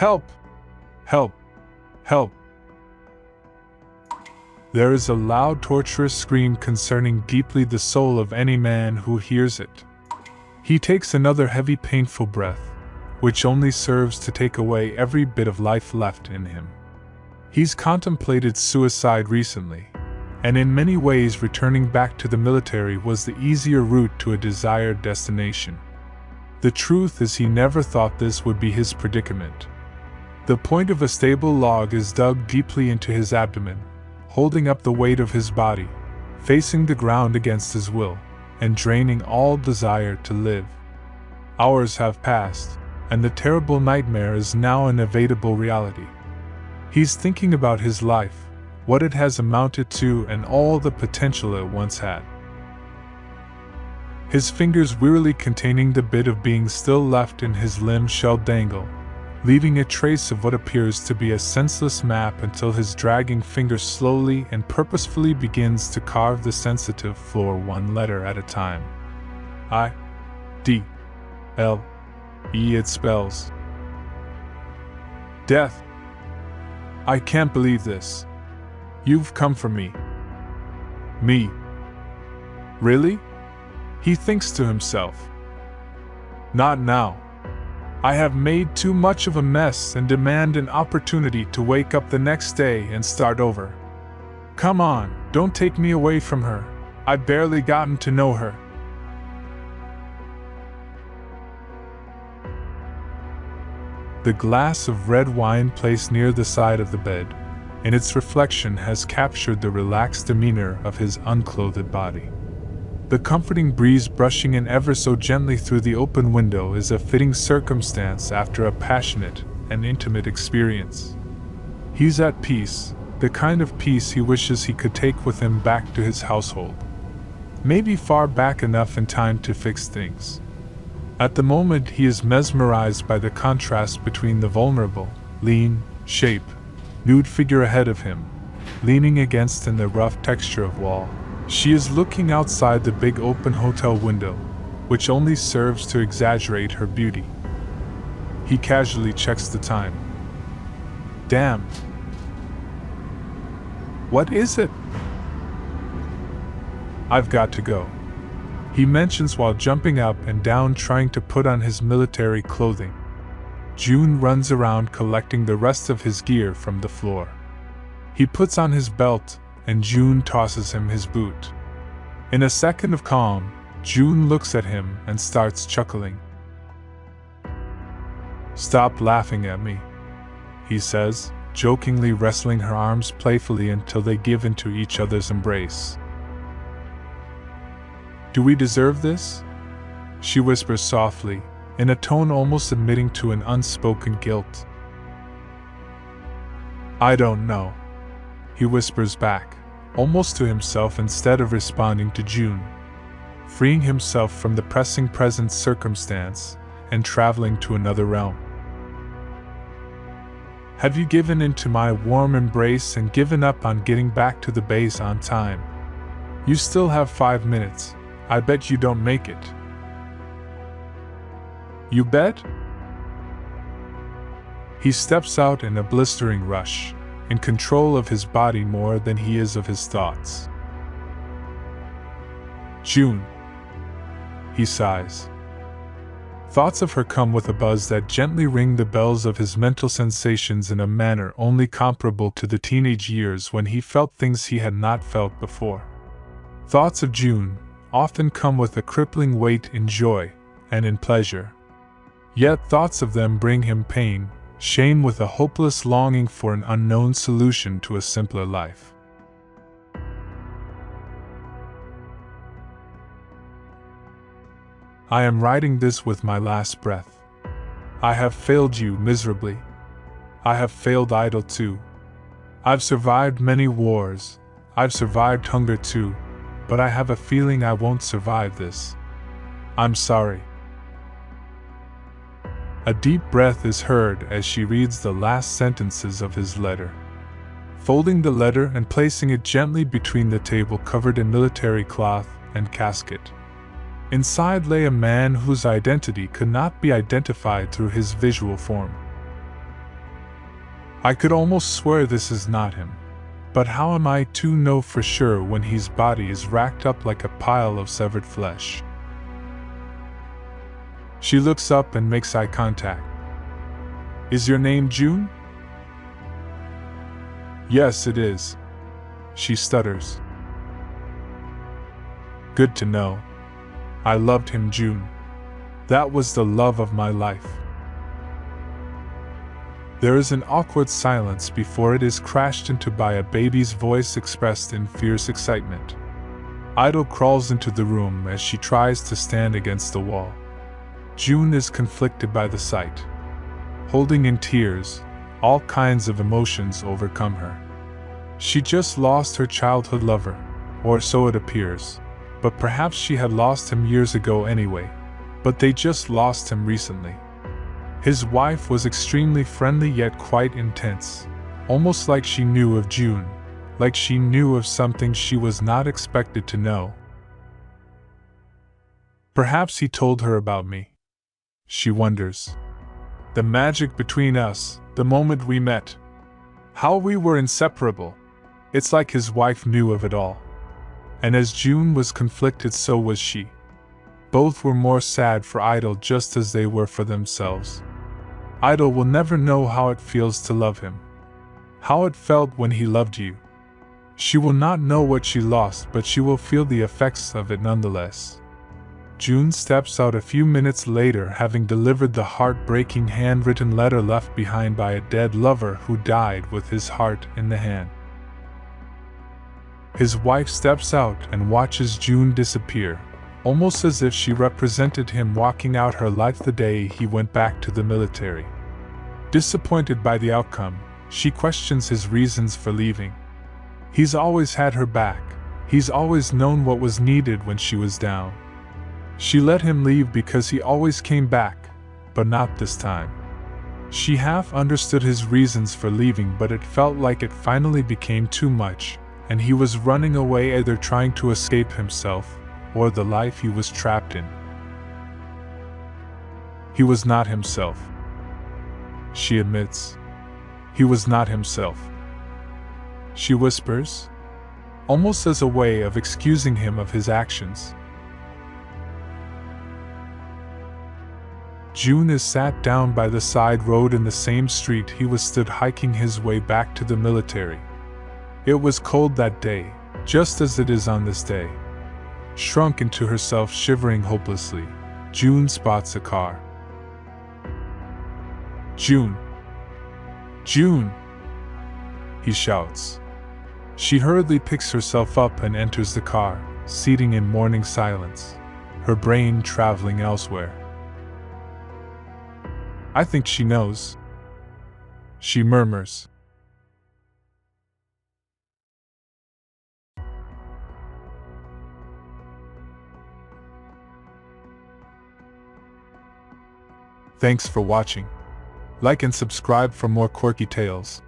Help! Help! Help! There is a loud, torturous scream concerning deeply the soul of any man who hears it. He takes another heavy, painful breath, which only serves to take away every bit of life left in him. He's contemplated suicide recently, and in many ways returning back to the military was the easier route to a desired destination. The truth is he never thought this would be his predicament. The point of a stable log is dug deeply into his abdomen, holding up the weight of his body, facing the ground against his will, and draining all desire to live. Hours have passed, and the terrible nightmare is now an evitable reality. He's thinking about his life, what it has amounted to, and all the potential it once had. His fingers wearily containing the bit of being still left in his limb shall dangle, leaving a trace of what appears to be a senseless map until his dragging finger slowly and purposefully begins to carve the sensitive floor one letter at a time. I-D-L-E it spells. Death. I can't believe this. You've come for me. Me. Really? He thinks to himself. Not now. I have made too much of a mess and demand an opportunity to wake up the next day and start over. Come on, don't take me away from her. I've barely gotten to know her. The glass of red wine placed near the side of the bed, in its reflection has captured the relaxed demeanor of his unclothed body. The comforting breeze brushing in ever so gently through the open window is a fitting circumstance after a passionate and intimate experience. He's at peace, the kind of peace he wishes he could take with him back to his household. Maybe far back enough in time to fix things. At the moment he is mesmerized by the contrast between the vulnerable, lean, shape, nude figure ahead of him, leaning against in the rough texture of wall. She is looking outside the big open hotel window, which only serves to exaggerate her beauty. He casually checks the time. Damn. What is it? I've got to go, he mentions while jumping up and down trying to put on his military clothing. June runs around collecting the rest of his gear from the floor. He puts on his belt, and June tosses him his boot. In a second of calm, June looks at him and starts chuckling. Stop laughing at me, he says, jokingly wrestling her arms playfully until they give into each other's embrace. Do we deserve this? She whispers softly, in a tone almost admitting to an unspoken guilt. I don't know, he whispers back, almost to himself instead of responding to June, freeing himself from the pressing present circumstance and traveling to another realm. Have you given in to my warm embrace and given up on getting back to the base on time? You still have 5 minutes. I bet you don't make it. You bet? He steps out in a blistering rush, in control of his body more than he is of his thoughts. June, he sighs. Thoughts of her come with a buzz that gently ring the bells of his mental sensations in a manner only comparable to the teenage years when he felt things he had not felt before. Thoughts of June often come with a crippling weight in joy and in pleasure. Yet thoughts of them bring him pain, shame with a hopeless longing for an unknown solution to a simpler life. I am writing this with my last breath. I have failed you miserably. I have failed Idol too. I've survived many wars. I've survived hunger too, but I have a feeling I won't survive this. I'm sorry. A deep breath is heard as she reads the last sentences of his letter. Folding the letter and placing it gently between the table covered in military cloth and casket. Inside lay a man whose identity could not be identified through his visual form. I could almost swear this is not him. But how am I to know for sure when his body is racked up like a pile of severed flesh? She looks up and makes eye contact. Is your name June? Yes, it is. She stutters. Good to know. I loved him, June. That was the love of my life. There is an awkward silence before it is crashed into by a baby's voice expressed in fierce excitement. Idol crawls into the room as she tries to stand against the wall. June is conflicted by the sight. Holding in tears, all kinds of emotions overcome her. She just lost her childhood lover, or so it appears. But perhaps she had lost him years ago anyway. But they just lost him recently. His wife was extremely friendly yet quite intense, almost like she knew of June, like she knew of something she was not expected to know. Perhaps he told her about me. She wonders. The magic between us, the moment we met. How we were inseparable. It's like his wife knew of it all. And as June was conflicted, so was she. Both were more sad for Idol just as they were for themselves. Idol will never know how it feels to love him. How it felt when he loved you. She will not know what she lost, but she will feel the effects of it nonetheless. June steps out a few minutes later, having delivered the heartbreaking handwritten letter left behind by a dead lover who died with his heart in the hand. His wife steps out and watches June disappear, almost as if she represented him walking out her life the day he went back to the military. Disappointed by the outcome, she questions his reasons for leaving. He's always had her back. He's always known what was needed when she was down. She let him leave because he always came back, but not this time. She half understood his reasons for leaving, but it felt like it finally became too much, and he was running away, either trying to escape himself or the life he was trapped in. He was not himself. She admits. He was not himself. She whispers, almost as a way of excusing him of his actions. June is sat down by the side road in the same street he was stood hiking his way back to the military. It was cold that day, just as it is on this day. Shrunk into herself, shivering hopelessly, June spots a car. June! June! He shouts. She hurriedly picks herself up and enters the car, seating in mourning silence, her brain traveling elsewhere. I think she knows. She murmurs. Thanks for watching. Like and subscribe for more quirky tales.